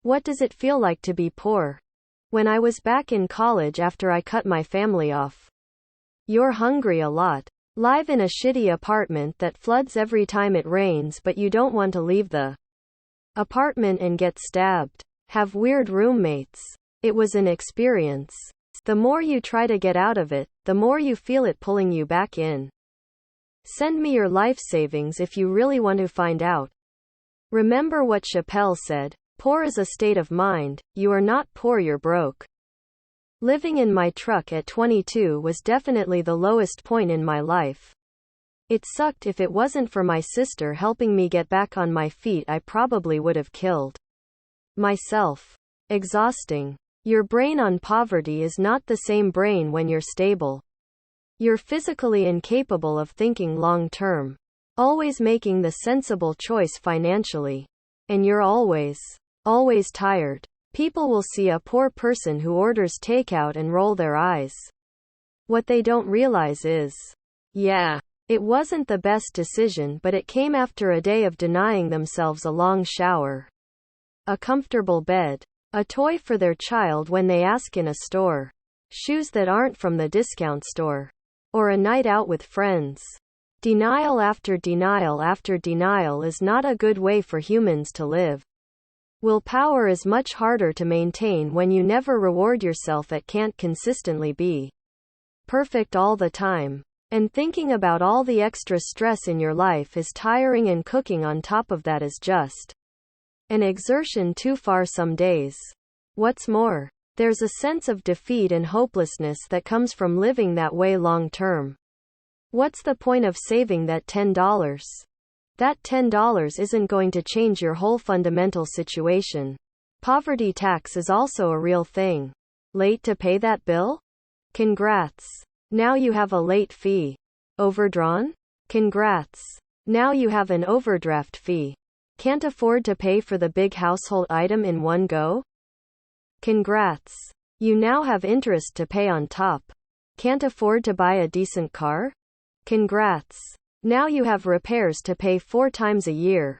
What does it feel like to be poor? When I was back in college after I cut my family off. You're hungry a lot. Live in a shitty apartment that floods every time it rains, but you don't want to leave the apartment and get stabbed. Have weird roommates. It was an experience. The more you try to get out of it, the more you feel it pulling you back in. Send me your life savings if you really want to find out. Remember what Chappelle said, poor is a state of mind, you are not poor, you're broke. Living in my truck at 22 was definitely the lowest point in my life. It sucked. If it wasn't for my sister helping me get back on my feet, I probably would have killed myself. Exhausting. Your brain on poverty is not the same brain when you're stable. You're physically incapable of thinking long term. Always making the sensible choice financially. And you're always tired. People will see a poor person who orders takeout and roll their eyes. What they don't realize is, yeah, it wasn't the best decision, but it came after a day of denying themselves a long shower, a comfortable bed, a toy for their child when they ask in a store, shoes that aren't from the discount store, or a night out with friends. Denial after denial after denial is not a good way for humans to live. Willpower is much harder to maintain when you never reward yourself. It can't consistently be perfect all the time. And thinking about all the extra stress in your life is tiring, and cooking on top of that is just an exertion too far some days. What's more, there's a sense of defeat and hopelessness that comes from living that way long term. What's the point of saving that $10? That $10 isn't going to change your whole fundamental situation. Poverty tax is also a real thing. Late to pay that bill? Congrats. Now you have a late fee. Overdrawn? Congrats. Now you have an overdraft fee. Can't afford to pay for the big household item in one go? Congrats. You now have interest to pay on top. Can't afford to buy a decent car? Congrats. Now you have repairs to pay 4 times a year.